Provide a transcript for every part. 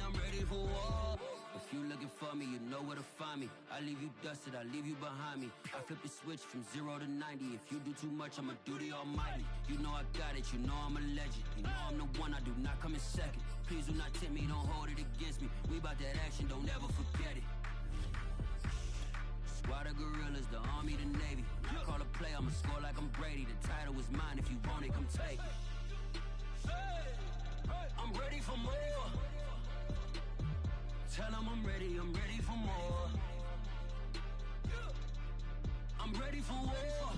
I'm ready for war. If you looking for me, you know where to find me. I leave you dusted, I leave you behind me. I flip the switch from 0 to 90. If you do too much, I'ma do the almighty. You know I got it, you know I'm a legend. You know I'm the one, I do not come in second. Please do not tempt me, don't hold it against me. We bout that action, don't ever forget it. Squad of gorillas, the army, the navy. When I call a play, I'ma score like I'm Brady. The title is mine, if you want it, come take it. I'm ready for more. Tell them I'm ready for more. I'm ready for war.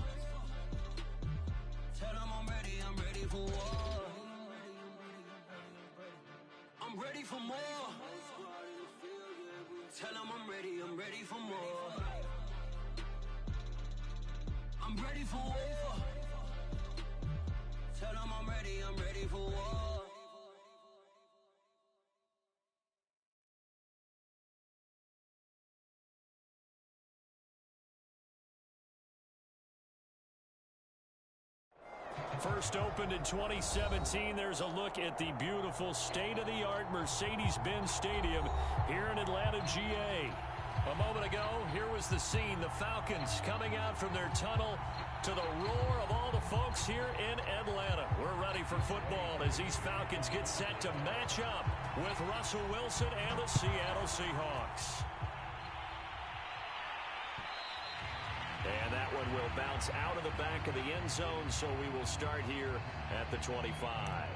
Tell them I'm ready for war. I'm ready for more. Tell them I'm ready for more. I'm ready for war. Tell them I'm ready for war. First opened in 2017, there's a look at the beautiful state-of-the-art Mercedes-Benz Stadium here in Atlanta, GA. A moment ago, here was the scene. The Falcons coming out from their tunnel to the roar of all the folks here in Atlanta. We're ready for football as these Falcons get set to match up with Russell Wilson and the Seattle Seahawks. And that one will bounce out of the back of the end zone, so we will start here at the 25.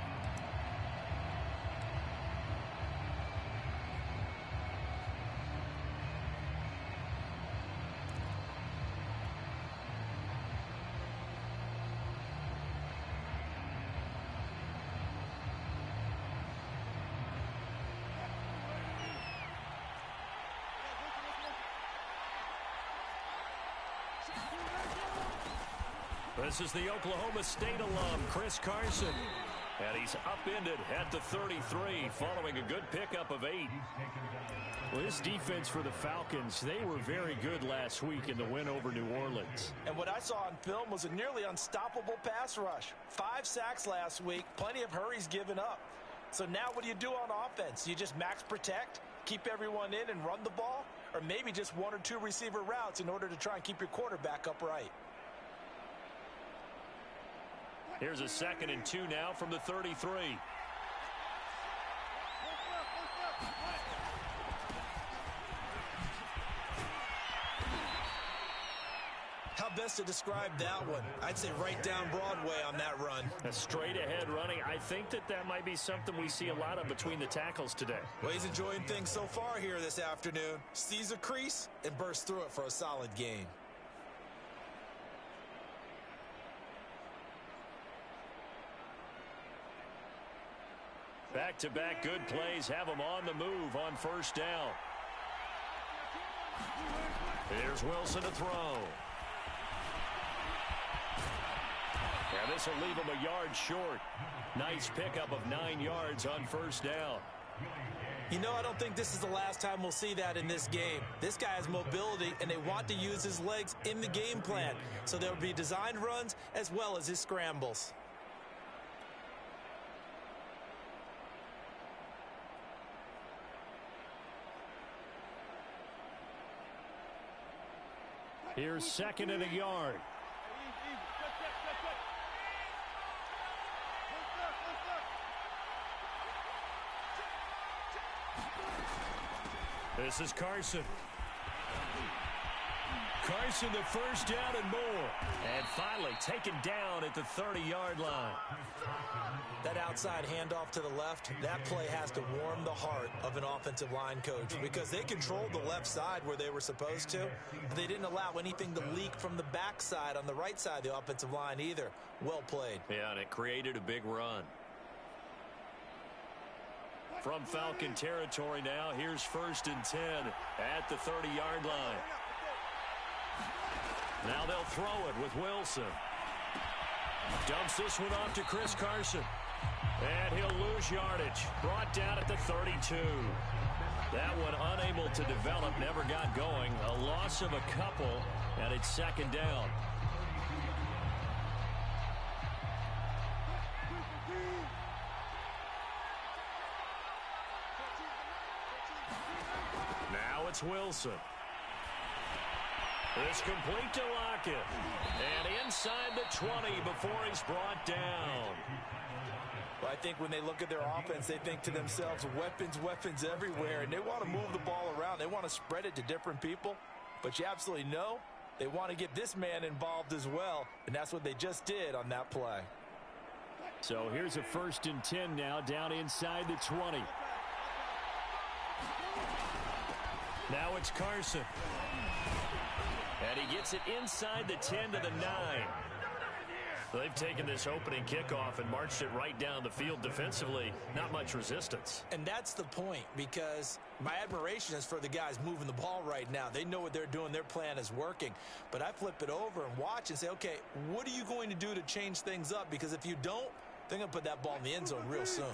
This is the Oklahoma State alum, Chris Carson. And he's upended at the 33 following a good pickup of 8. Well, this defense for the Falcons, they were very good last week in the win over New Orleans. And what I saw on film was a nearly unstoppable pass rush. 5 sacks last week, plenty of hurries given up. So now what do you do on offense? You just max protect, keep everyone in and run the ball? Or maybe just 1 or 2 receiver routes in order to try and keep your quarterback upright? Here's a 2nd and 2 now from the 33. How best to describe that one? I'd say right down Broadway on that run. A straight ahead running. I think that might be something we see a lot of between the tackles today. Well, he's enjoying things so far here this afternoon. Sees a crease and bursts through it for a solid gain. Back-to-back good plays have them on the move on first down. Here's Wilson to throw. And this will leave him a yard short. Nice pickup of 9 yards on first down. You know, I don't think this is the last time we'll see that in this game. This guy has mobility, and they want to use his legs in the game plan. So there will be designed runs as well as his scrambles. Here's 2nd and a yard. This is Carson. Carson, the first down and more. And finally taken down at the 30-yard line. That outside handoff to the left, that play has to warm the heart of an offensive line coach because they controlled the left side where they were supposed to. But they didn't allow anything to leak from the backside on the right side of the offensive line either. Well played. Yeah, and it created a big run. From Falcon territory now, here's 1st and 10 at the 30-yard line. Now they'll throw it with Wilson. Dumps this one off to Chris Carson. And he'll lose yardage. Brought down at the 32. That one unable to develop, never got going. A loss of a couple, and it's 2nd down. it's Wilson. It's complete to Lockett. And inside the 20 before he's brought down. Well, I think when they look at their offense, they think to themselves, weapons, weapons everywhere. And they want to move the ball around. They want to spread it to different people. But you absolutely know they want to get this man involved as well. And that's what they just did on that play. So here's a 1st and 10 now, down inside the 20. Now it's Carson. And he gets it inside the 10 to the 9. They've taken this opening kickoff and marched it right down the field defensively. Not much resistance. And that's the point, because my admiration is for the guys moving the ball right now. They know what they're doing. Their plan is working. But I flip it over and watch and say, okay, what are you going to do to change things up? Because if you don't, they're going to put that ball in the end zone real soon.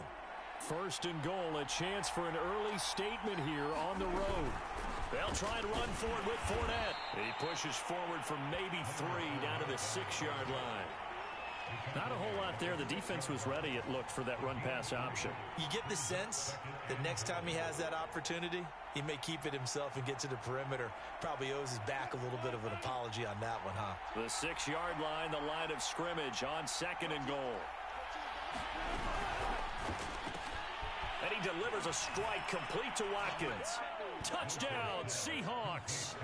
1st and goal, a chance for an early statement here on the road. They'll try and run for it with Fournette. He pushes forward for maybe 3 down to the 6-yard line. Not a whole lot there. The defense was ready, it looked, for that run-pass option. You get the sense that next time he has that opportunity, he may keep it himself and get to the perimeter. Probably owes his back a little bit of an apology on that one, huh? The 6-yard line, the line of scrimmage on 2nd and goal. And he delivers a strike complete to Watkins. Touchdown, Seahawks.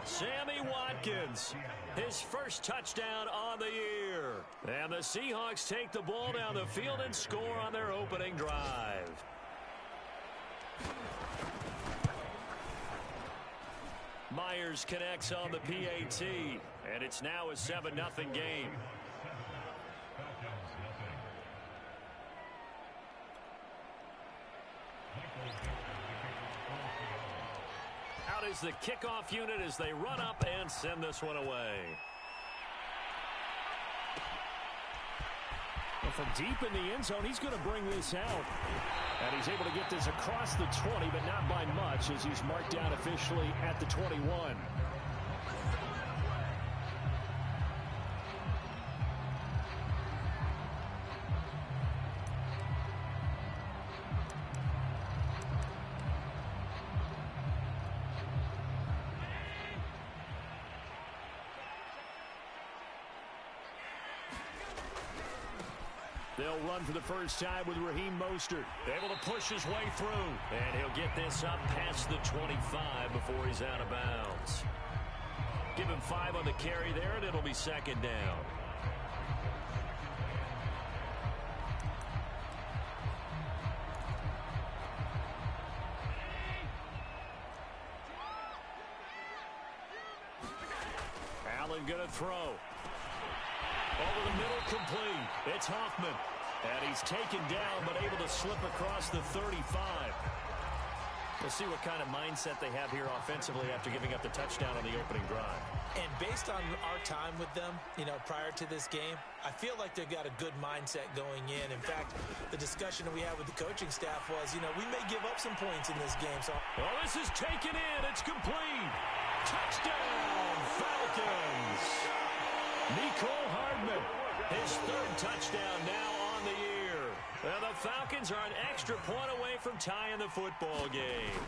Sammy Watkins, his first touchdown on the year. And the Seahawks take the ball down the field and score on their opening drive. Myers connects on the PAT, and it's now a 7-0 game. Out is the kickoff unit as they run up and send this one away. Well, from deep in the end zone, he's going to bring this out. And he's able to get this across the 20, but not by much, as he's marked down officially at the 21. They'll run for the first time with Raheem Mostert. Able to push his way through. And he'll get this up past the 25 before he's out of bounds. Give him 5 on the carry there, and it'll be 2nd down. Allen gonna throw. Over the middle, complete. It's Hoffman. And he's taken down, but able to slip across the 35. We'll see what kind of mindset they have here offensively after giving up the touchdown on the opening drive. And based on our time with them, prior to this game, I feel like they've got a good mindset going in. In fact, the discussion that we had with the coaching staff was, we may give up some points in this game. So, this is taken in. It's complete. Touchdown, Falcons. Nicole Hardman, his 3rd touchdown now on the year. And the Falcons are an extra point away from tying the football game.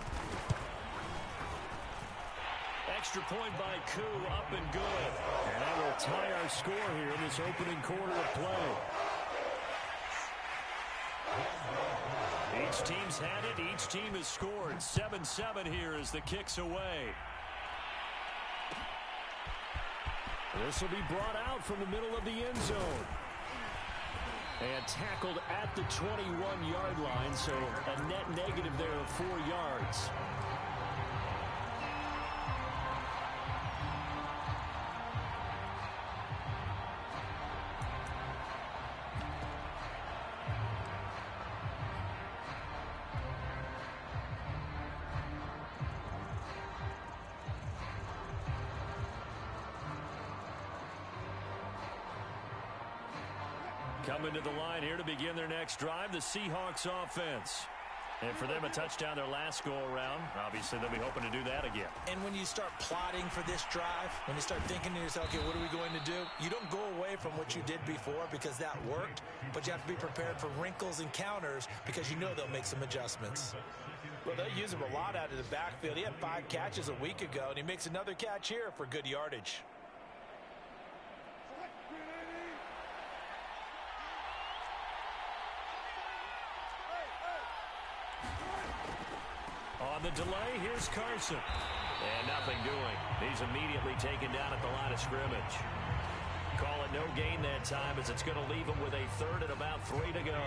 Extra point by Koo, up and good. And that will tie our score here in this opening quarter of play. Each team's had it. Each team has scored. 7-7 here as the kick's away. This will be brought out from the middle of the end zone. And tackled at the 21-yard line, so a net negative there of 4 yards. Coming to the line here to begin their next drive, the Seahawks offense. And for them, a touchdown their last go-around. Obviously, they'll be hoping to do that again. And when you start plotting for this drive, when you start thinking to yourself, okay, what are we going to do? You don't go away from what you did before because that worked, but you have to be prepared for wrinkles and counters because you know they'll make some adjustments. Well, they use him a lot out of the backfield. He had 5 catches a week ago, and he makes another catch here for good yardage. On the delay, here's Carson. And nothing doing. He's immediately taken down at the line of scrimmage. Call it no gain that time as it's going to leave him with a third and about 3 to go.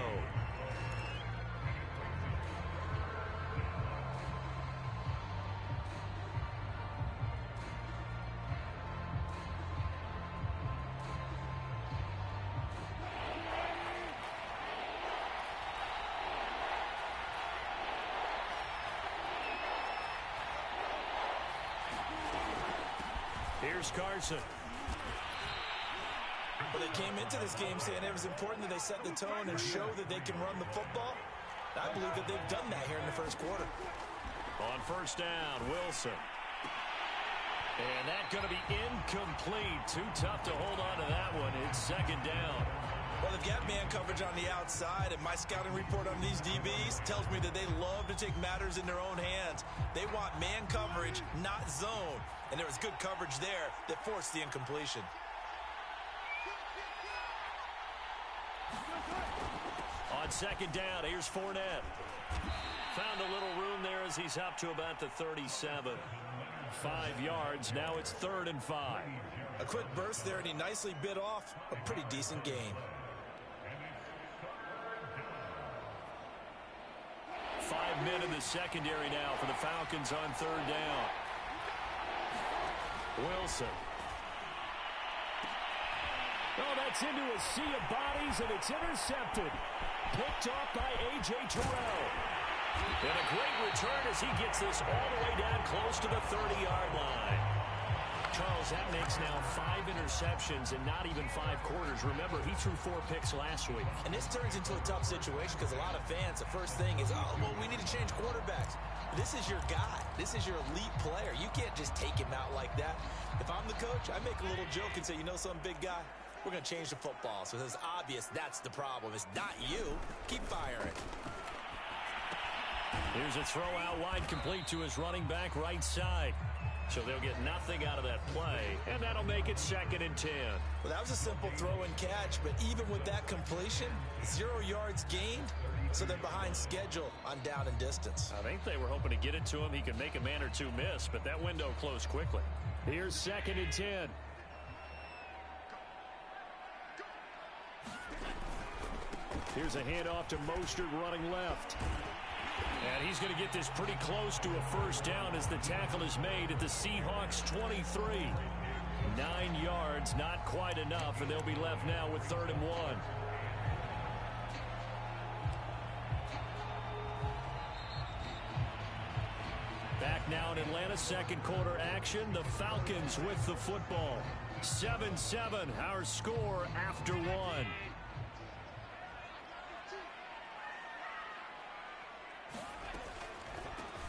Here's Carson. Well, they came into this game saying it was important that they set the tone and show that they can run the football. I believe that they've done that here in the first quarter. On first down, Wilson. And that's going to be incomplete. Too tough to hold on to that one. It's second down. Well, they've got man coverage on the outside, and my scouting report on these DBs tells me that they love to take matters in their own hands. They want man coverage, not zone. And there was good coverage there that forced the incompletion. On second down, here's Fournette. Found a little room there as he's up to about the 37. 5 yards. Now it's 3rd and 5. A quick burst there, and he nicely bit off a pretty decent gain. 5 men in the secondary now for the Falcons on 3rd down. Wilson. Oh, that's into a sea of bodies, and it's intercepted. Picked off by A.J. Terrell. And a great return as he gets this all the way down close to the 30-yard line. Charles, that makes now 5 interceptions in not even 5 quarters. Remember, he threw 4 picks last week. And this turns into a tough situation because a lot of fans, the first thing is, oh, well, we need to change quarterbacks. This is your guy. This is your elite player. You can't just take him out like that. If I'm the coach, I make a little joke and say, you know some big guy? We're going to change the football. So it's obvious that's the problem. It's not you. Keep firing. Here's a throw out wide complete to his running back right side. So they'll get nothing out of that play, and that'll make it 2nd and 10. Well, that was a simple throw and catch, but even with that completion, 0 yards gained, so they're behind schedule on down and distance. I think they were hoping to get it to him. He could make a man or 2 miss, but that window closed quickly. Here's 2nd and 10. Here's a handoff to Mostert running left. And he's going to get this pretty close to a first down as the tackle is made at the Seahawks 23. 9 yards, not quite enough, and they'll be left now with 3rd and 1. Back now in Atlanta, second quarter action. The Falcons with the football. 7-7, our score after 1.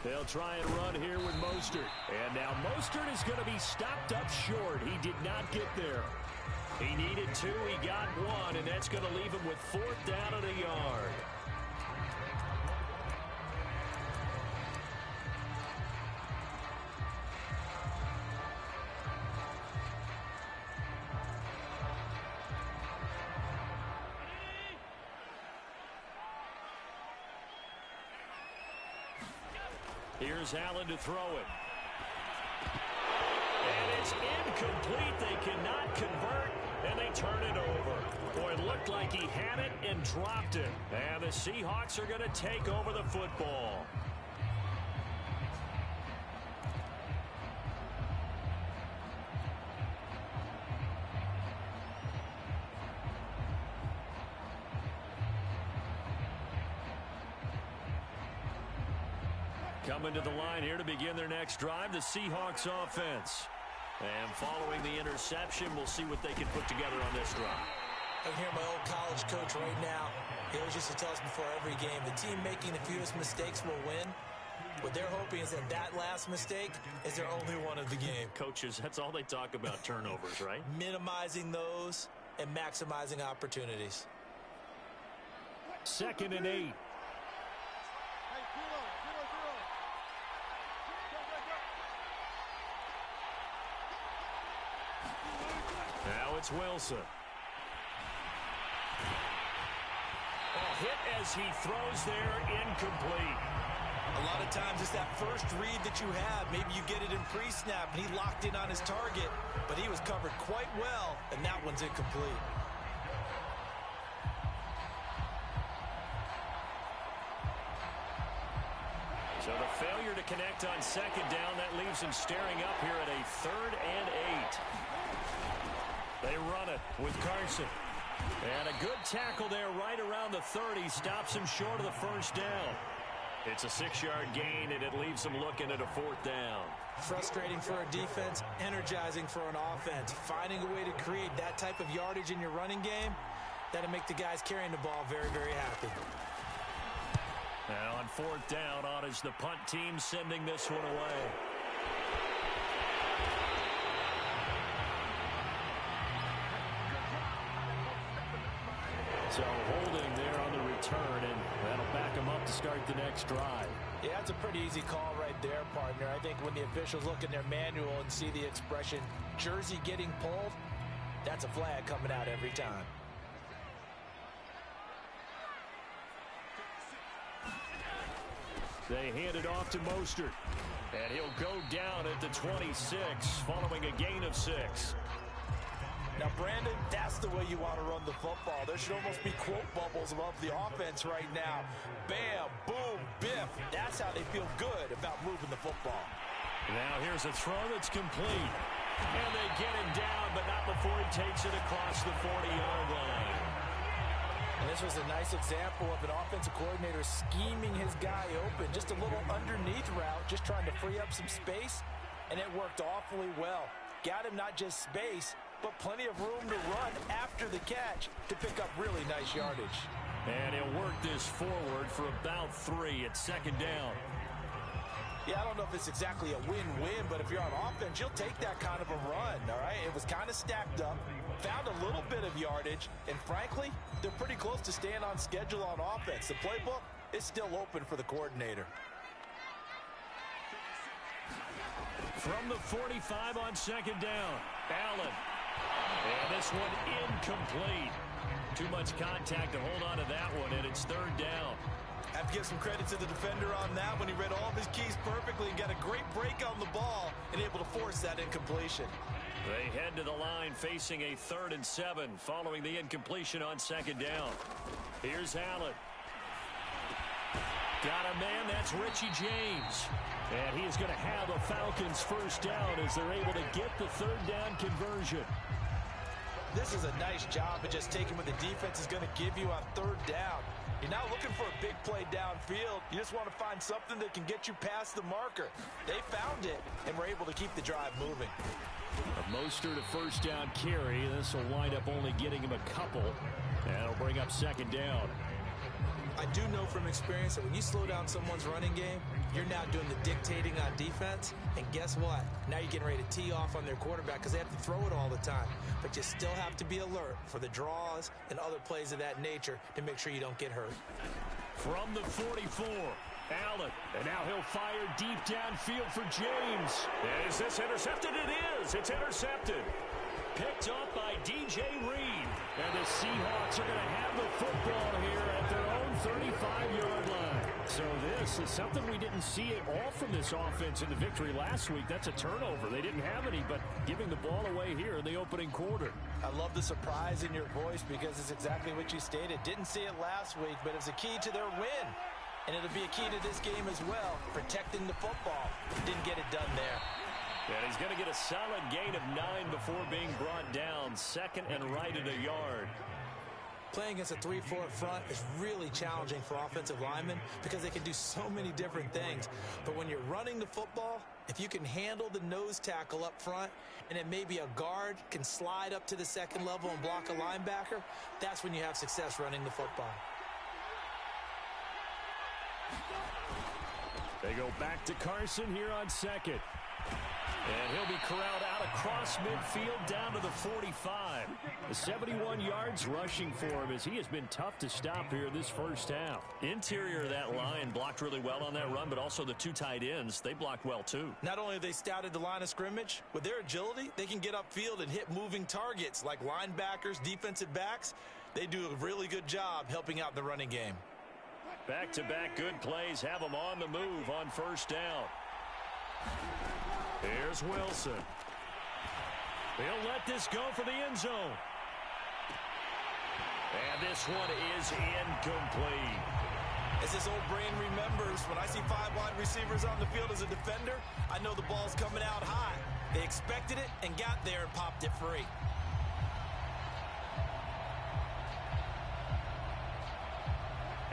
They'll try and run here with Mostert. And now Mostert is going to be stopped up short. He did not get there. He needed 2, he got 1, and that's going to leave him with 4th down and a yard. Here's Allen to throw it. And it's incomplete. They cannot convert, and they turn it over. Boy, it looked like he had it and dropped it. And the Seahawks are going to take over the football. Coming to the line here to begin their next drive, the Seahawks offense. And following the interception, we'll see what they can put together on this drive. I can hear my old college coach right now. He always used to tell us before every game, the team making the fewest mistakes will win. What they're hoping is that that last mistake is their only one of the game. Coaches, that's all they talk about, turnovers, right? Minimizing those and maximizing opportunities. 2nd and 8. Now it's Wilson. Hit as he throws there, incomplete. A lot of times it's that first read that you have. Maybe you get it in pre-snap, and he locked in on his target, but he was covered quite well, and that one's incomplete. So the failure to connect on 2nd down, that leaves him staring up here at a 3rd and 8. They run it with Carson. And a good tackle there right around the 30. Stops him short of the first down. It's a 6-yard gain, and it leaves him looking at a 4th down. Frustrating for a defense, energizing for an offense. Finding a way to create that type of yardage in your running game, that'll make the guys carrying the ball very, very happy. Now on 4th down, on is the punt team sending this one away. So holding there on the return, and that'll back him up to start the next drive. Yeah, that's a pretty easy call right there, partner. I think when the officials look in their manual and see the expression, jersey getting pulled, that's a flag coming out every time. They hand it off to Mostert. And he'll go down at the 26, following a gain of 6. Now, Brandon, that's the way you want to run the football. There should almost be quote bubbles above the offense right now. Bam, boom, biff. That's how they feel good about moving the football. Now here's a throw that's complete. And they get him down, but not before he takes it across the 40-yard line. And this was a nice example of an offensive coordinator scheming his guy open. Just a little underneath route, just trying to free up some space, and it worked awfully well. Got him not just space, but plenty of room to run after the catch to pick up really nice yardage. And he'll work this forward for about 3 at 2nd down. Yeah, I don't know if it's exactly a win-win, but if you're on offense, you'll take that kind of a run, all right? It was kind of stacked up, found a little bit of yardage, and frankly, they're pretty close to staying on schedule on offense. The playbook is still open for the coordinator. From the 45 on 2nd down, Allen. And this one incomplete. Too much contact to hold on to that one, and it's 3rd down. I have to give some credit to the defender on that when he read all of his keys perfectly and got a great break on the ball and able to force that incompletion. They head to the line facing a 3rd and 7 following the incompletion on 2nd down. Here's Allen. Got a man, that's Richie James. And he is going to have a Falcons 1st down as they're able to get the 3rd down conversion. This is a nice job of just taking what the defense is going to give you on 3rd down. You're not looking for a big play downfield. You just want to find something that can get you past the marker. They found it and were able to keep the drive moving. A Mostert a 1st down carry. This will wind up only getting him a couple. That'll bring up 2nd down. I do know from experience that when you slow down someone's running game, you're now doing the dictating on defense. And guess what? Now you're getting ready to tee off on their quarterback because they have to throw it all the time. But you still have to be alert for the draws and other plays of that nature to make sure you don't get hurt. From the 44, Allen. And now he'll fire deep downfield for James. Is this intercepted? It is. It's intercepted. Picked up by DJ Reed. And the Seahawks are going to have the football here at their own 35-yard line. So this is something we didn't see at all from this offense in the victory last week. That's a turnover. They didn't have any, but giving the ball away here in the opening quarter. I love the surprise in your voice because it's exactly what you stated. Didn't see it last week, but it's a key to their win. And it'll be a key to this game as well, protecting the football. Didn't get it done there. And he's going to get a solid gain of 9 before being brought down. 2nd and right at a yard. Playing against a 3-4 front is really challenging for offensive linemen because they can do so many different things. But when you're running the football, if you can handle the nose tackle up front and then maybe a guard can slide up to the 2nd level and block a linebacker, that's when you have success running the football. They go back to Carson here on second. And he'll be corralled out across midfield down to the 45. The 71 yards rushing for him as he has been tough to stop here this first half. Interior of that line blocked really well on that run, but also the two tight ends, they blocked well too. Not only have they scouted the line of scrimmage, with their agility, they can get upfield and hit moving targets like linebackers, defensive backs. They do a really good job helping out the running game. Back-to-back good plays have them on the move on first down. Here's Wilson. He'll let this go for the end zone. And this one is incomplete. As his old brain remembers, when I see 5 wide receivers on the field as a defender, I know the ball's coming out high. They expected it and got there and popped it free.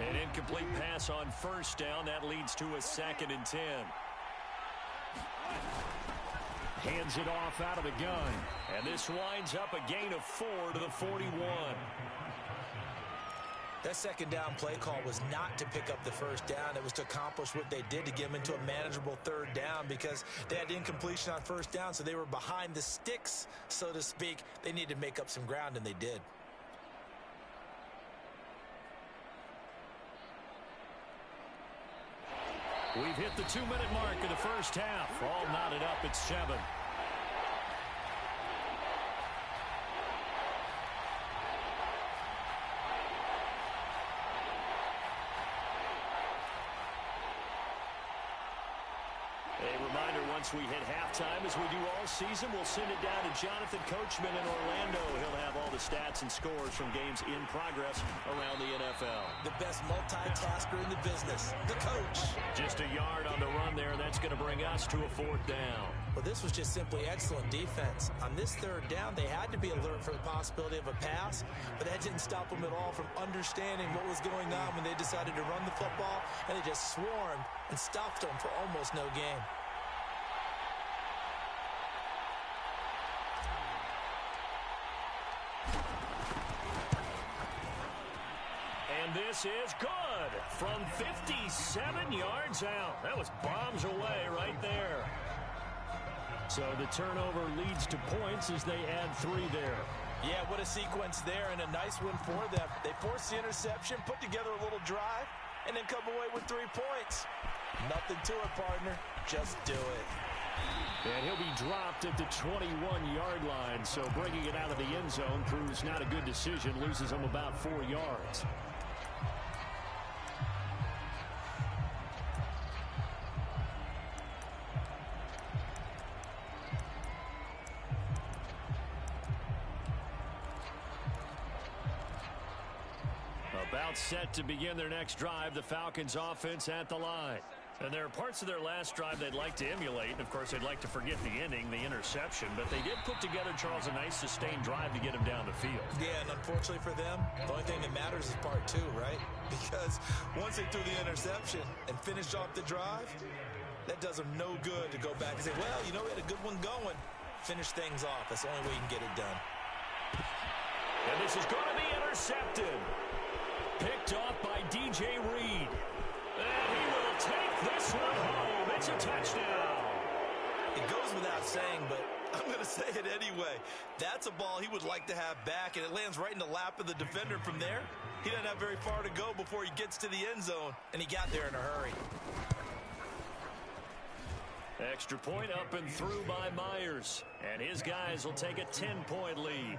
An incomplete pass on first down. That leads to a 2nd and 10. Hands it off out of the gun. And this winds up a gain of 4 to the 41. That second down play call was not to pick up the first down. It was to accomplish what they did to get them into a manageable 3rd down because they had incompletion on first down, so they were behind the sticks, so to speak. They needed to make up some ground, and they did. We've hit the 2-minute mark of the first half. All knotted up at 7. A reminder, once we hit halftime, as we do all season, we'll send it down to Jonathan Coachman in Orlando. He'll have all the stats and scores from games in progress around the NFL. The best multitasker in the business, the coach. Just a yard on the run there, and that's going to bring us to a 4th down. Well, this was just simply excellent defense. On this 3rd down, they had to be alert for the possibility of a pass, but that didn't stop them at all from understanding what was going on when they decided to run the football, and they just swarmed and stopped them for almost no gain. And this is good from 57 yards out. That was bombs away right there. So the turnover leads to points as they add 3 there. Yeah, what a sequence there, and a nice one for them. They forced the interception, put together a little drive, and then come away with 3 points. Nothing to it, partner. Just do it. And he'll be dropped at the 21-yard line, so bringing it out of the end zone proves not a good decision, loses him about 4 yards. About set to begin their next drive, the Falcons offense at the line. And there are parts of their last drive they'd like to emulate. And, of course, they'd like to forget the ending, the interception. But they did put together, Charles, a nice sustained drive to get him down the field. Yeah, and unfortunately for them, the only thing that matters is part 2, right? Because once they threw the interception and finished off the drive, that does them no good to go back and say, well, you know, we had a good one going. Finish things off. That's the only way you can get it done. And this is going to be intercepted. Picked off by DJ Reed. And he will take this one home. It's a touchdown. It goes without saying, but I'm going to say it anyway. That's a ball he would like to have back, and it lands right in the lap of the defender from there. He doesn't have very far to go before he gets to the end zone, and he got there in a hurry. Extra point up and through by Myers. And his guys will take a 10-point lead.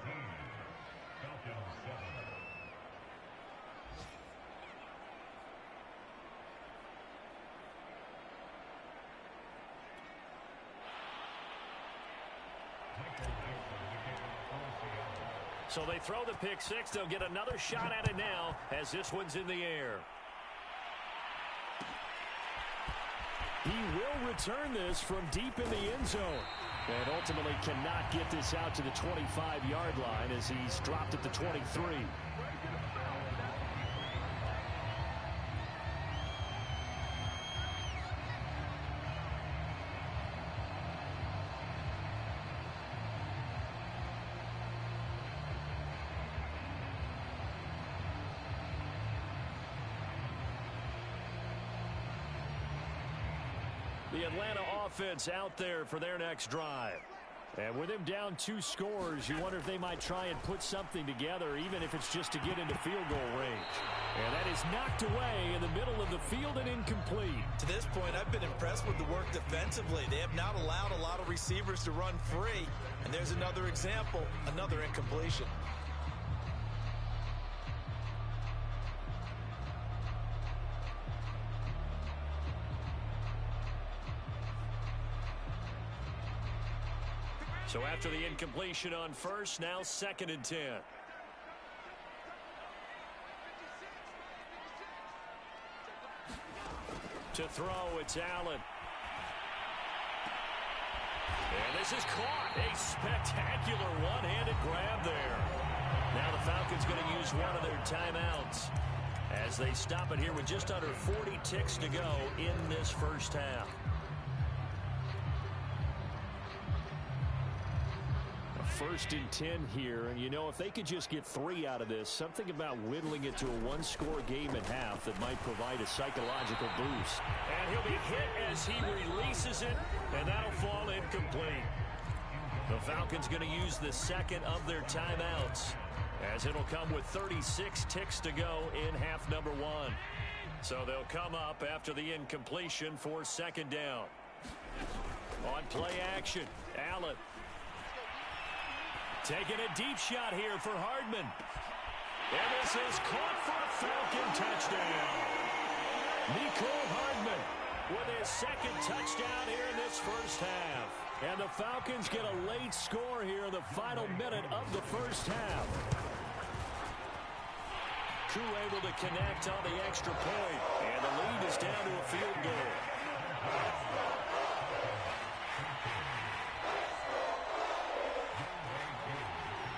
So they throw the pick 6. They'll get another shot at it now as this one's in the air. He will return this from deep in the end zone. And ultimately cannot get this out to the 25-yard line as he's dropped at the 23. The Atlanta offense out there for their next drive. And with him down 2 scores, you wonder if they might try and put something together, even if it's just to get into field goal range. And that is knocked away in the middle of the field and incomplete. To this point, I've been impressed with the work defensively. They have not allowed a lot of receivers to run free. And there's another example, another incompletion. So after the incompletion on first, now 2nd and 10. To throw, it's Allen. And this is caught. A spectacular one-handed grab there. Now the Falcons going to use one of their timeouts as they stop it here with just under 40 ticks to go in this first half. First and 10 here, and you know, if they could just get 3 out of this, something about whittling it to a 1-score game at half that might provide a psychological boost. And he'll be hit as he releases it, and that'll fall incomplete. The Falcons going to use the second of their timeouts, as it'll come with 36 ticks to go in half number 1. So they'll come up after the incompletion for 2nd down. On play action, Allen. Taking a deep shot here for Hardman. And this is caught for a Falcon touchdown. Nicole Hardman with his 2nd touchdown here in this first half. And the Falcons get a late score here in the final minute of the first half. Koo able to connect on the extra point. And the lead is down to a field goal.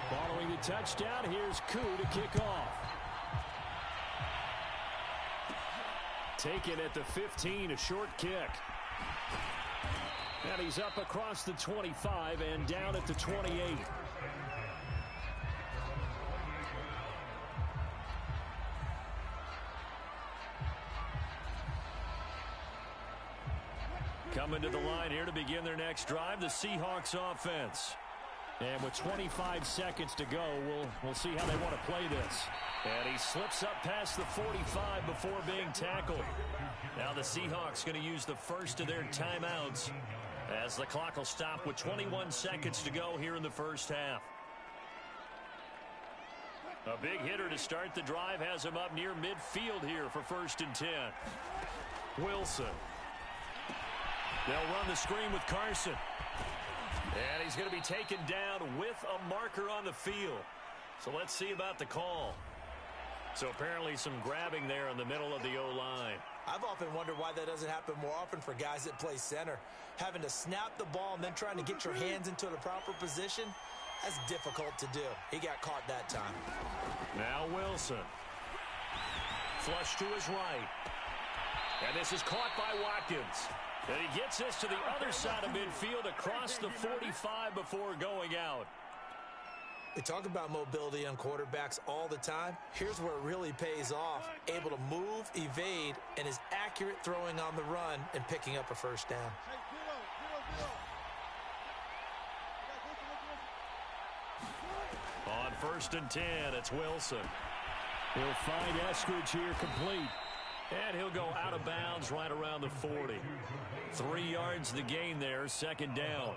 Following the touchdown, here's Koo to kick off. Taken at the 15, a short kick. And he's up across the 25 and down at the 28. Coming to the line here to begin their next drive, the Seahawks offense. And with 25 seconds to go, we'll see how they want to play this. And he slips up past the 45 before being tackled. Now the Seahawks going to use the first of their timeouts as the clock will stop with 21 seconds to go here in the first half. A big hitter to start the drive has him up near midfield here for 1st and 10. Wilson. They'll run the screen with Carson. And he's going to be taken down with a marker on the field. So let's see about the call. So apparently some grabbing there in the middle of the O-line. I've often wondered why that doesn't happen more often for guys that play center. Having to snap the ball and then trying to get your hands into the proper position, that's difficult to do. He got caught that time. Now Wilson. Flush to his right. And this is caught by Watkins. And he gets this to the other side of midfield across the 45 before going out. They talk about mobility on quarterbacks all the time. Here's where it really pays off. Able to move, evade, and is accurate throwing on the run and picking up a first down. On 1st and 10, it's Wilson. He'll find Eskridge here complete. And he'll go out of bounds right around the 40. 3 yards the gain there, 2nd down.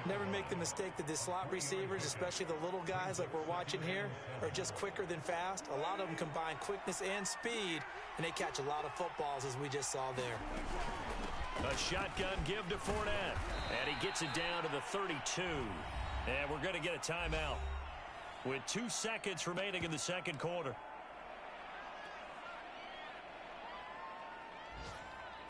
Never make the mistake that the slot receivers, especially the little guys like we're watching here, are just quicker than fast. A lot of them combine quickness and speed, and they catch a lot of footballs, as we just saw there. A shotgun give to Fournette. And he gets it down to the 32. And we're going to get a timeout with 2 seconds remaining in the 2nd quarter.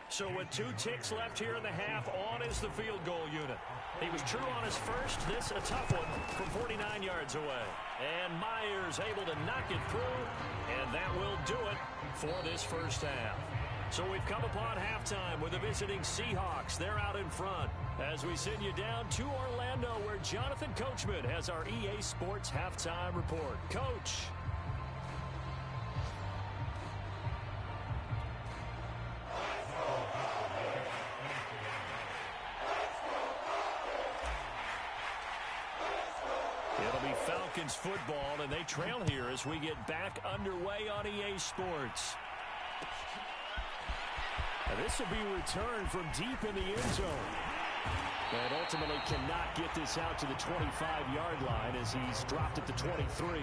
So with 2 ticks left here in the half, on is the field goal unit. He was true on his first. This a tough one from 49 yards away. And Myers able to knock it through, and that will do it for this first half. So we've come upon halftime with the visiting Seahawks. They're out in front as we send you down to Orlando, where Jonathan Coachman has our EA Sports halftime report. Coach. Falcons football, and they trail here as we get back underway on EA Sports. And this will be returned from deep in the end zone. And ultimately cannot get this out to the 25-yard line as he's dropped at the 23.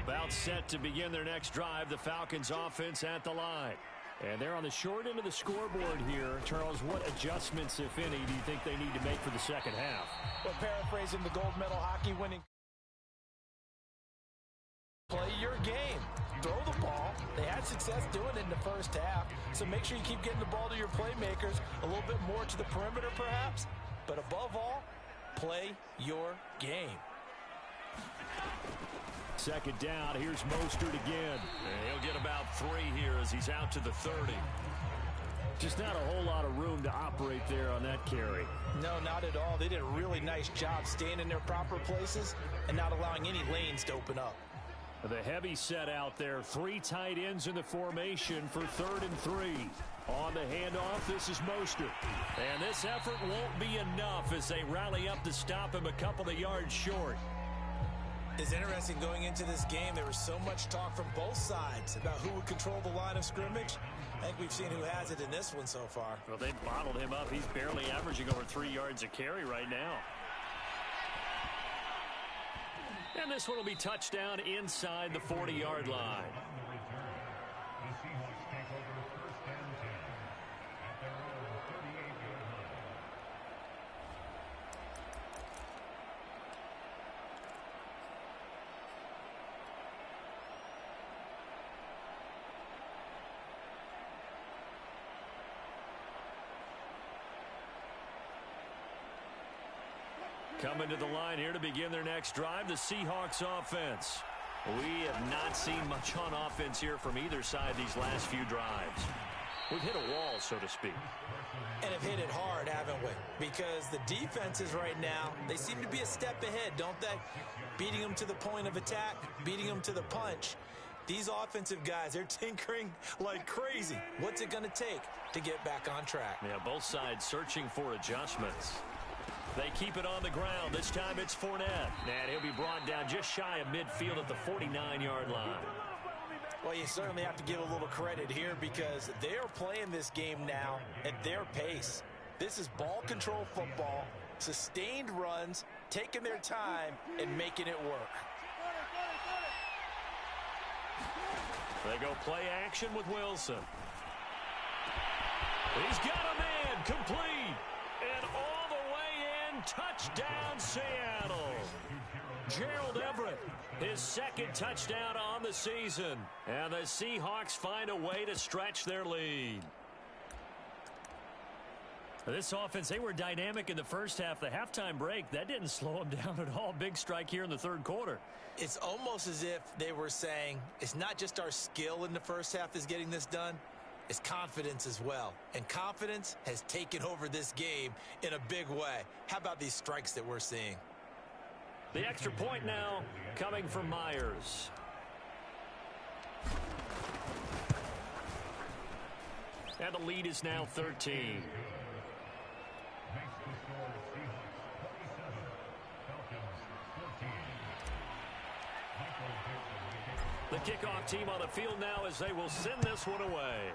About set to begin their next drive, the Falcons offense at the line. And they're on the short end of the scoreboard here. Charles, what adjustments, if any, do you think they need to make for the second half? Well, paraphrasing the gold medal hockey winning, play your game. Throw the ball. They had success doing it in the first half, so make sure you keep getting the ball to your playmakers, a little bit more to the perimeter perhaps, but above all, play your game. Second down, here's Mostert again. And he'll get about 3 here as he's out to the 30. Just not a whole lot of room to operate there on that carry. No, not at all. They did a really nice job staying in their proper places and not allowing any lanes to open up. The heavy set out there. 3 tight ends in the formation for 3rd and 3. On the handoff, this is Mostert. And this effort won't be enough as they rally up to stop him a couple of yards short. It's interesting going into this game. There was so much talk from both sides about who would control the line of scrimmage. I think we've seen who has it in this one so far. Well, they bottled him up. He's barely averaging over 3 yards a carry right now. And this one will be touchdown inside the 40-yard line. Coming to the line here to begin their next drive, the Seahawks offense. We have not seen much on offense here from either side these last few drives. We've hit a wall, so to speak. And have hit it hard, haven't we? Because the defenses right now, they seem to be a step ahead, don't they? Beating them to the point of attack, beating them to the punch. These offensive guys, they're tinkering like crazy. What's it going to take to get back on track? Yeah, both sides searching for adjustments. They keep it on the ground. This time it's Fournette. And he'll be brought down just shy of midfield at the 49-yard line. Well, you certainly have to give a little credit here because they are playing this game now at their pace. This is ball control football, sustained runs, taking their time, and making it work. They go play action with Wilson. He's got a man, complete. And all the way in, touchdown Seattle. Gerald Everett, his second touchdown on the season. And the Seahawks find a way to stretch their lead. This offense, they were dynamic in the first half. The halftime break, that didn't slow them down at all. Big strike here in the third quarter. It's almost as if they were saying, it's not just our skill in the first half that's getting this done. It's confidence as well. And confidence has taken over this game in a big way. How about these strikes that we're seeing? The extra point now coming from Myers. And the lead is now 13. The kickoff team on the field now as they will send this one away.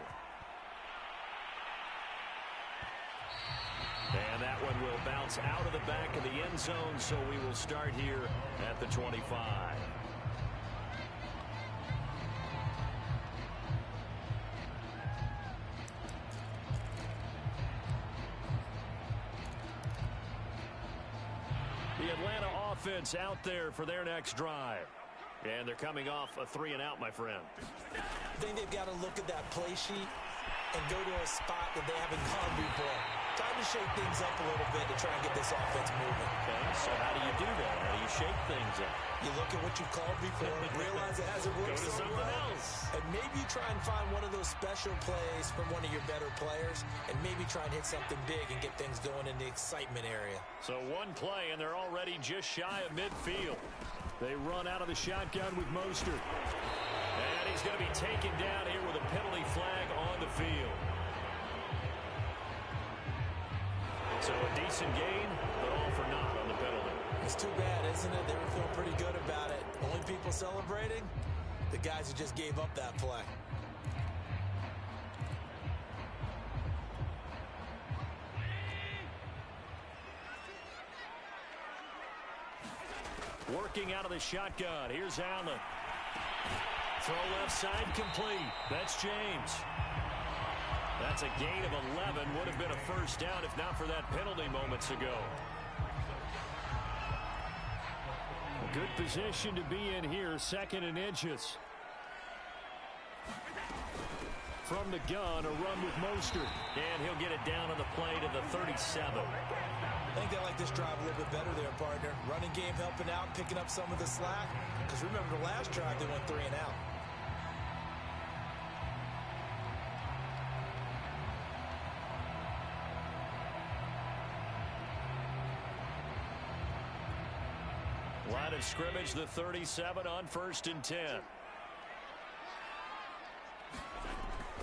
And that one will bounce out of the back of the end zone, so we will start here at the 25. The Atlanta offense out there for their next drive. And they're coming off a 3-and-out, my friend. I think they've got to look at that play sheet and go to a spot that they haven't gone before. Time to shake things up a little bit to try and get this offense moving. Okay, so how do you do that? How do you shake things up? You look at what you've called before, realize it hasn't worked so well, and maybe try and find one of those special plays from one of your better players, and maybe try and hit something big and get things going in the excitement area. So one play, and they're already just shy of midfield. They run out of the shotgun with Mostert. And he's going to be taken down here with a penalty flag on the field. So a decent gain, but all for naught on the penalty. It's too bad, isn't it? They were feeling pretty good about it. Only people celebrating, the guys who just gave up that play. Working out of the shotgun. Here's Allen. Throw left side complete. That's James. That's a gain of 11. Would have been a first down if not for that penalty moments ago. A good position to be in here. 2nd and inches. From the gun, a run with Mostert. And he'll get it down on the play to the 37. I think they like this drive a little bit better there, partner. Running game helping out, picking up some of the slack. Because remember the last drive, they went 3-and-out. Line of scrimmage, the 37 on 1st and 10.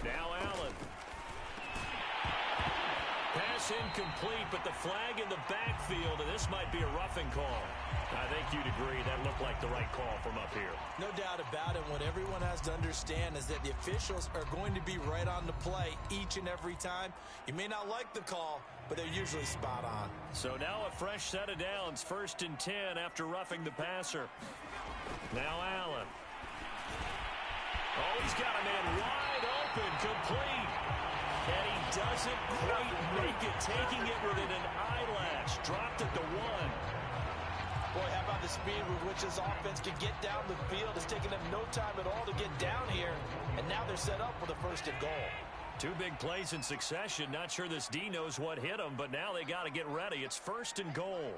Now Allen. Pass incomplete, but the flag in the backfield, and this might be a roughing call. I think you'd agree that looked like the right call from up here. No doubt about it. What everyone has to understand is that the officials are going to be right on the play each and every time. You may not like the call, but they're usually spot on. So now a fresh set of downs, 1st and 10 after roughing the passer. Now Allen. Oh, he's got a man wide open, complete. And he doesn't quite make it, taking it within an eyelash. Dropped at the 1. Boy, how about the speed with which this offense can get down the field? It's taken them no time at all to get down here. And now they're set up for the 1st and goal. 2 big plays in succession. Not sure this D knows what hit him, but now they got to get ready. It's 1st and goal.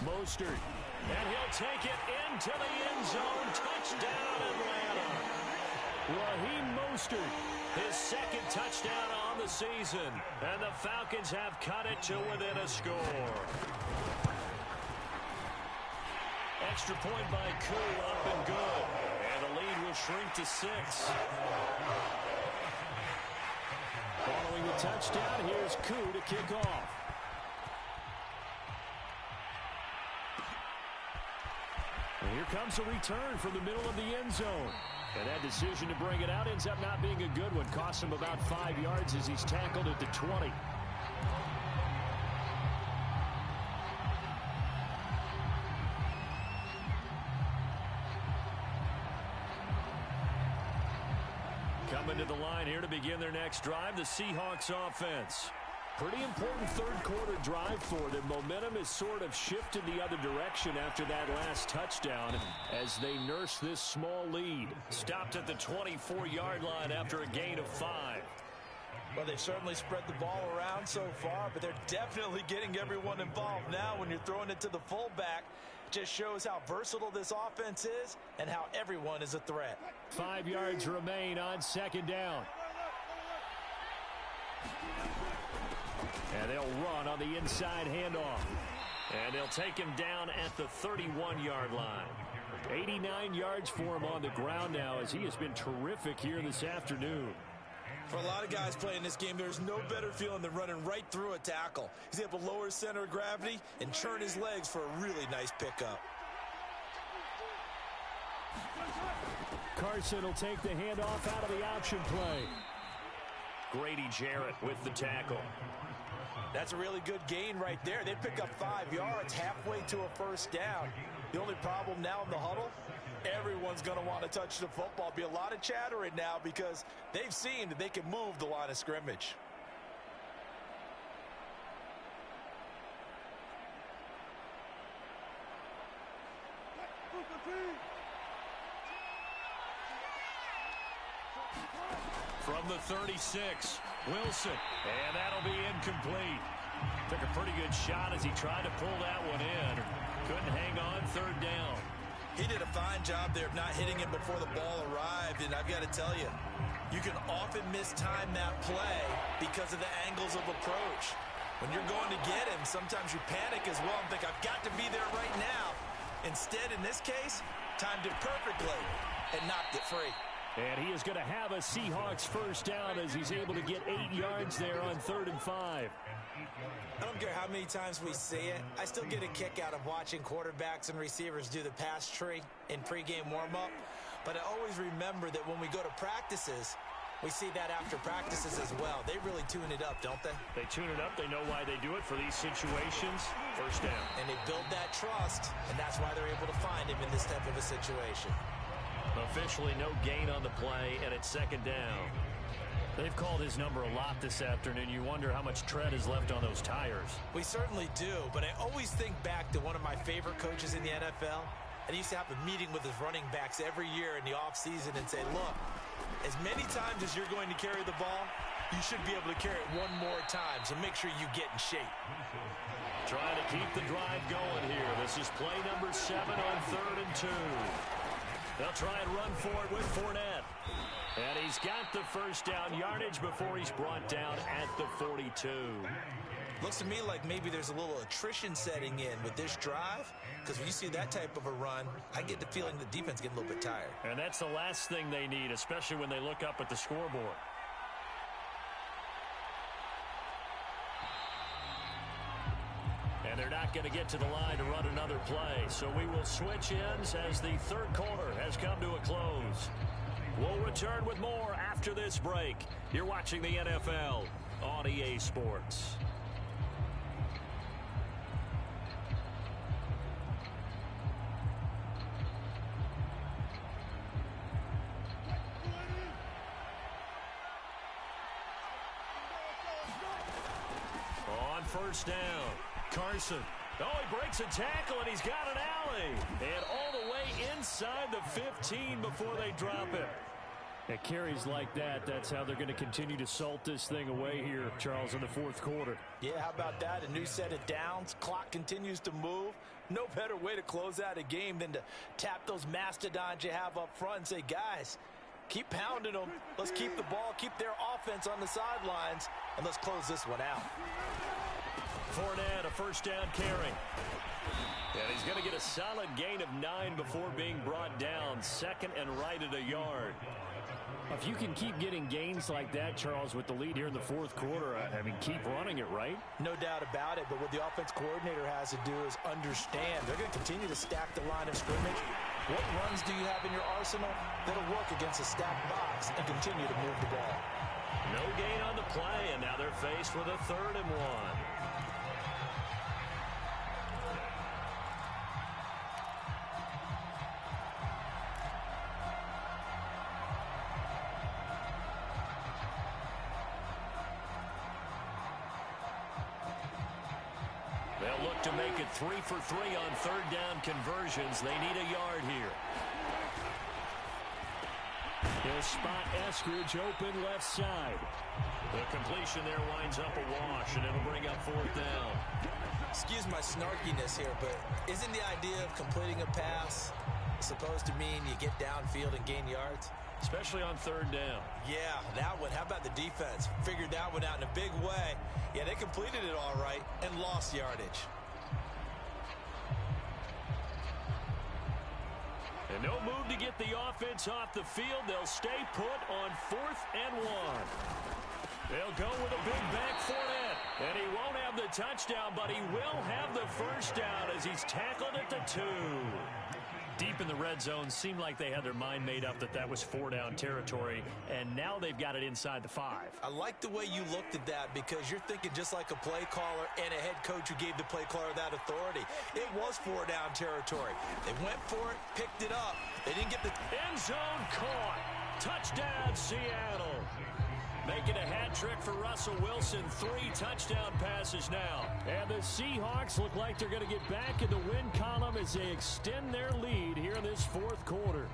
Mostert. And he'll take it into the end zone. Touchdown, Atlanta. Raheem Mostert, his 2nd touchdown on the season. And the Falcons have cut it to within a score. Extra point by Koo, up and good. And the lead will shrink to 6. Following the touchdown, here's Koo to kick off. And here comes a return from the middle of the end zone. And that decision to bring it out ends up not being a good one. Costs him about 5 yards as he's tackled at the 20. Coming to the line here to begin their next drive, the Seahawks offense. Pretty important third-quarter drive for them. Momentum has sort of shifted the other direction after that last touchdown as they nurse this small lead. Stopped at the 24-yard line after a gain of 5. Well, they've certainly spread the ball around so far, but they're definitely getting everyone involved now when you're throwing it to the fullback. Just shows how versatile this offense is and how everyone is a threat. 5 yards remain on 2nd down. And they'll run on the inside handoff. And they'll take him down at the 31-yard line. 89 yards for him on the ground now as he has been terrific here this afternoon. For a lot of guys playing this game, there's no better feeling than running right through a tackle. He's able to lower his center of gravity and churn his legs for a really nice pickup. Carson will take the handoff out of the option play. Grady Jarrett with the tackle. That's a really good gain right there. They pick up 5 yards halfway to a first down. The only problem now in the huddle, everyone's going to want to touch the football. Be a lot of chattering now because they've seen that they can move the line of scrimmage. From the 36, Wilson, and that'll be incomplete. Took a pretty good shot as he tried to pull that one in. Couldn't hang on, third down. He did a fine job there of not hitting him before the ball arrived, and I've got to tell you, you can often mistime that play because of the angles of approach. When you're going to get him, sometimes you panic as well and think, I've got to be there right now. Instead, in this case, timed it perfectly and knocked it free. And he is going to have a Seahawks first down as he's able to get 8 yards there on 3rd and 5. I don't care how many times we see it. I still get a kick out of watching quarterbacks and receivers do the pass tree in pregame warm-up. But I always remember that when we go to practices, we see that after practices as well. They really tune it up, don't they? They tune it up. They know why they do it for these situations. First down. And they build that trust, and that's why they're able to find him in this type of a situation. Officially no gain on the play, and it's 2nd down. They've called his number a lot this afternoon. You wonder how much tread is left on those tires. We certainly do, but I always think back to one of my favorite coaches in the NFL. And he used to have a meeting with his running backs every year in the offseason and say, look, as many times as you're going to carry the ball, you should be able to carry it one more time, so make sure you get in shape. Trying to keep the drive going here. This is play number 7 on 3rd and 2. They'll try and run for it with Fournette. And he's got the first down yardage before he's brought down at the 42. Looks to me like maybe there's a little attrition setting in with this drive, because when you see that type of a run, I get the feeling the defense getting a little bit tired. And that's the last thing they need, especially when they look up at the scoreboard. And they're not going to get to the line to run another play. So we will switch ends as the 3rd quarter has come to a close. We'll return with more after this break. You're watching the NFL on EA Sports. On first down, Carson. Oh, he breaks a tackle, and he's got an alley. And all the way inside the 15 before they drop it. At carries like that, that's how they're going to continue to salt this thing away here, Charles, in the 4th quarter. Yeah, how about that? A new set of downs. Clock continues to move. No better way to close out a game than to tap those mastodons you have up front and say, guys, keep pounding them. Let's keep the ball, keep their offense on the sidelines, and let's close this one out. Fournette, a first down carry. And he's going to get a solid gain of 9 before being brought down. 2nd and right at a yard. If you can keep getting gains like that, Charles, with the lead here in the 4th quarter, I mean, keep running it, right? No doubt about it, but what the offense coordinator has to do is understand. They're going to continue to stack the line of scrimmage. What runs do you have in your arsenal that'll work against a stacked box and continue to move the ball? No gain on the play, and now they're faced with a 3rd and 1. They'll look to make it 3 for 3 on 3rd down conversions. They need a yard here. They'll spot Eskridge open left side. The completion there winds up a wash, and it'll bring up 4th down. Excuse my snarkiness here, but isn't the idea of completing a pass supposed to mean you get downfield and gain yards? Especially on 3rd down. Yeah, that one. How about the defense? Figured that one out in a big way. Yeah, they completed it all right and lost yardage. And no move to get the offense off the field. They'll stay put on 4th and 1. They'll go with a big back foot. And he won't have the touchdown, but he will have the first down as he's tackled at the 2. Deep in the red zone, seemed like they had their mind made up that was 4-down territory, and now they've got it inside the 5. I like the way you looked at that because you're thinking just like a play caller and a head coach who gave the play caller that authority. It was 4-down territory. They went for it, picked it up. They didn't get the end zone caught. Touchdown, Seattle. Making a hat trick for Russell Wilson. 3 touchdown passes now. And the Seahawks look like they're going to get back in the win column as they extend their lead here in this 4th quarter.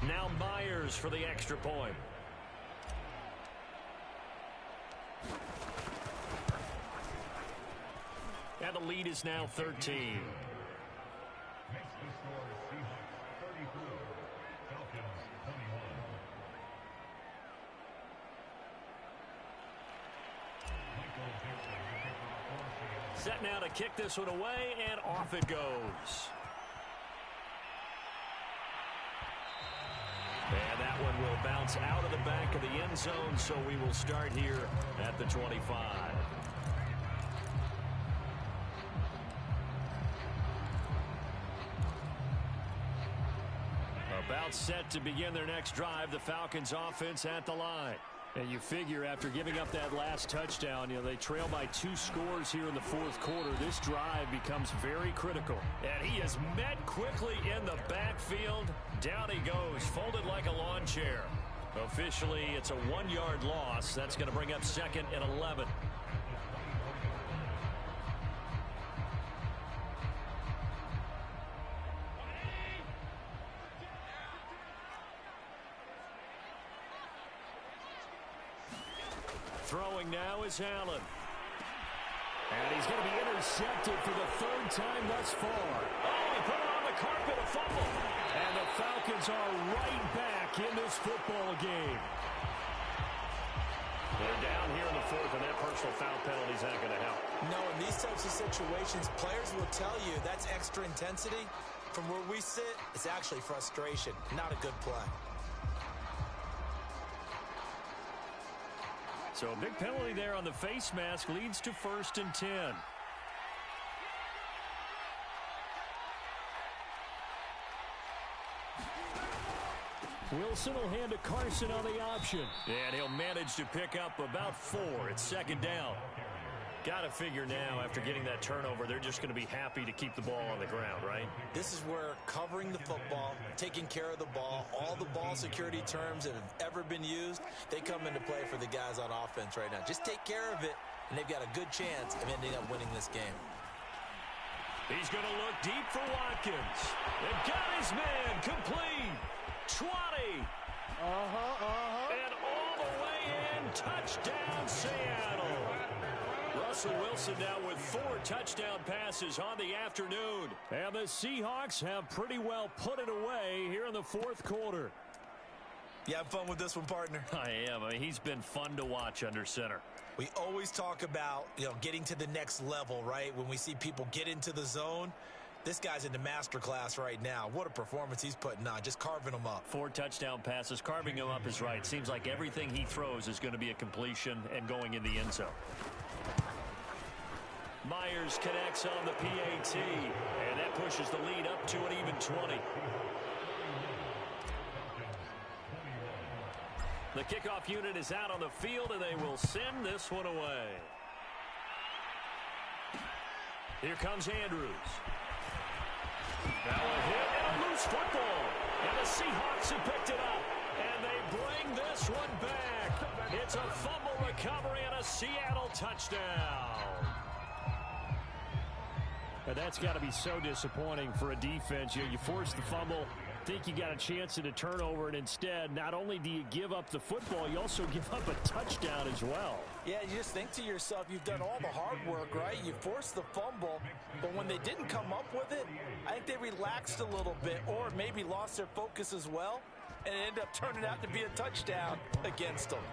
Now Myers for the extra point. And the lead is now 13. Set now to kick this one away, and off it goes. And that one will bounce out of the back of the end zone, so we will start here at the 25. About set to begin their next drive, the Falcons offense at the line. And you figure after giving up that last touchdown, they trail by 2 scores here in the 4th quarter. This drive becomes very critical. And he is met quickly in the backfield. Down he goes, folded like a lawn chair. Officially, it's a 1-yard loss. That's going to bring up 2nd and 11. Throwing now is Allen. And he's going to be intercepted for the 3rd time thus far. Oh, he put it on the carpet, a fumble. And the Falcons are right back in this football game. They're down here in the 4th, and that personal foul penalty is not going to help. No, in these types of situations, players will tell you that's extra intensity. From where we sit, it's actually frustration, not a good play. So a big penalty there on the face mask leads to 1st and 10. Wilson will hand to Carson on the option. And he'll manage to pick up about 4. It's 2nd down. Got to figure now, after getting that turnover, they're just going to be happy to keep the ball on the ground, right? This is where covering the football, taking care of the ball, all the ball security terms that have ever been used, they come into play for the guys on offense right now. Just take care of it, and they've got a good chance of ending up winning this game. He's going to look deep for Watkins. They've got his man complete. 20. And all the way in. Touchdown, Seattle. Russell Wilson now with 4 touchdown passes on the afternoon. And the Seahawks have pretty well put it away here in the 4th quarter. You have fun with this one, partner? I am. I mean, he's been fun to watch under center. We always talk about, getting to the next level, right? When we see people get into the zone, this guy's in the master class right now. What a performance he's putting on, just carving them up. 4 touchdown passes. Carving them up is right. Seems like everything he throws is going to be a completion and going in the end zone. Myers connects on the PAT, and that pushes the lead up to an even 20. The kickoff unit is out on the field, and they will send this one away. Here comes Andrews. Now a hit and a loose football. And the Seahawks have picked it up, and they bring this one back. It's a fumble recovery and a Seattle touchdown. And that's got to be so disappointing for a defense. You force the fumble, think you got a chance at a turnover, and instead, not only do you give up the football, you also give up a touchdown as well. Yeah, you just think to yourself, you've done all the hard work, right? You forced the fumble, but when they didn't come up with it, I think they relaxed a little bit or maybe lost their focus as well, and it ended up turning out to be a touchdown against them.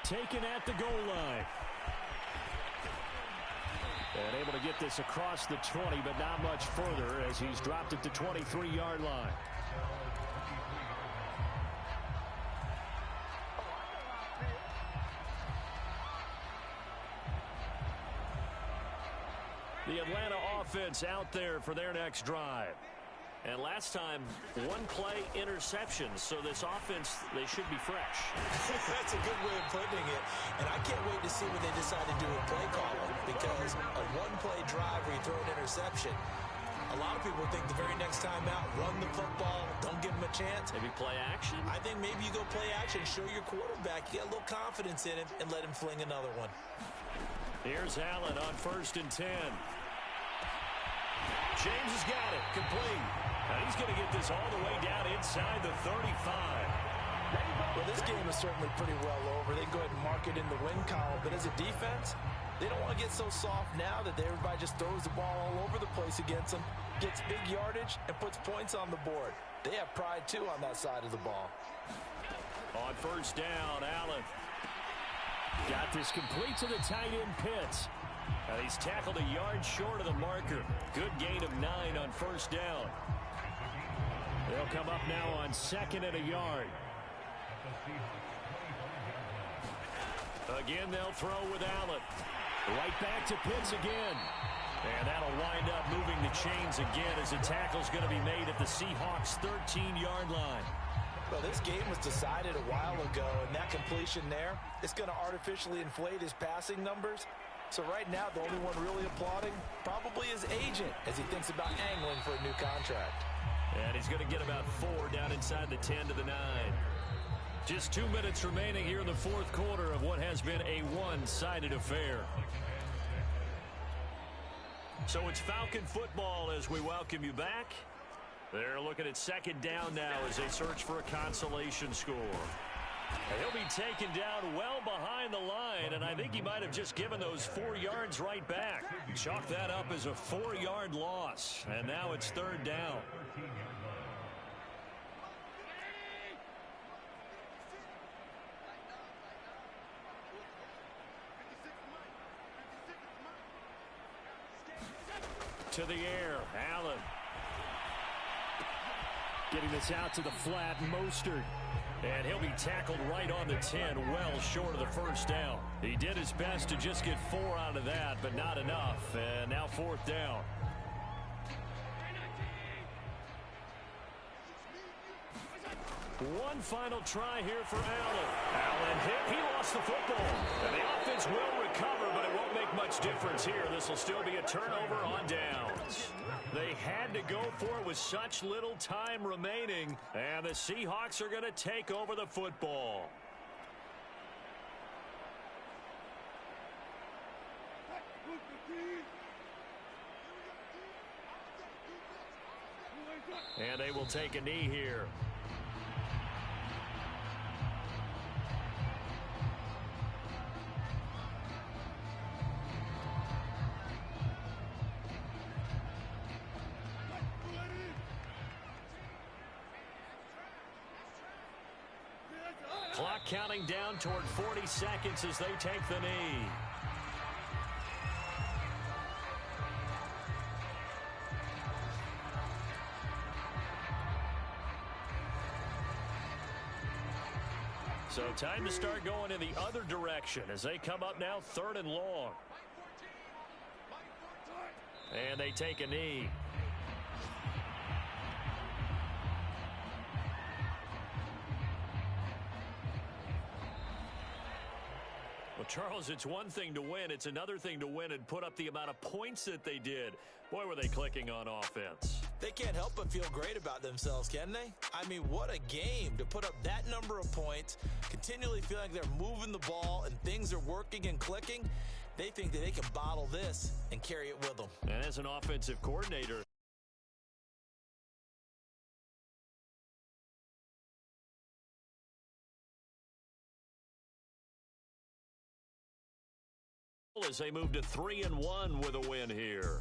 Taken at the goal line. And able to get this across the 20, but not much further as he's dropped it to 23-yard line. The Atlanta offense out there for their next drive. And last time, one play interceptions. So this offense, they should be fresh. That's a good way of putting it. And I can't wait to see when they decide to do a play calling, because a one-play drive where you throw an interception, a lot of people think the very next time out, run the football, don't give them a chance. Maybe play action. I think maybe you go play action, show your quarterback, you got a little confidence in him, and let him fling another one. Here's Allen on 1st and 10. James has got it, complete. Now he's going to get this all the way down inside the 35. Well, this game is certainly pretty well over. They can go ahead and mark it in the win column, but as a defense, they don't want to get so soft now that everybody just throws the ball all over the place against them, gets big yardage, and puts points on the board. They have pride, too, on that side of the ball. On 1st down, Allen. Got this complete to the tight end Pitts. And he's tackled a yard short of the marker. Good gain of 9 on 1st down. They'll come up now on 2nd and a yard. Again, they'll throw with Allen. Right back to Pitts again. And that'll wind up moving the chains again as the tackle's going to be made at the Seahawks' 13-yard line. Well, this game was decided a while ago, and that completion there, it's going to artificially inflate his passing numbers. So right now, the only one really applauding probably his agent as he thinks about angling for a new contract. And he's going to get about 4 down inside the 10 to the 9. Just 2 minutes remaining here in the 4th quarter of what has been a one-sided affair. So it's Falcon football as we welcome you back. They're looking at 2nd down now as they search for a consolation score. And he'll be taken down well behind the line, and I think he might have just given those 4 yards right back. Chalk that up as a 4-yard loss, and now it's 3rd down. To the air, Allen. Getting this out to the flat, Mostert. And he'll be tackled right on the 10, well short of the 1st down. He did his best to just get 4 out of that, but not enough. And now 4th down. One final try here for Allen. Allen hit. He lost the football. And the offense will recover, but it won't make much difference here. This will still be a turnover on downs. They had to go for it with such little time remaining, and the Seahawks are going to take over the football. And they will take a knee here. Clock counting down toward 40 seconds as they take the knee. So time to start going in the other direction as they come up now 3rd and long. And they take a knee. Well, Charles, it's one thing to win. It's another thing to win and put up the amount of points that they did. Boy, were they clicking on offense. They can't help but feel great about themselves, can they? I mean, what a game to put up that number of points, continually feel like they're moving the ball and things are working and clicking. They think that they can bottle this and carry it with them. And as an offensive coordinator, as they move to 3-1 with a win here.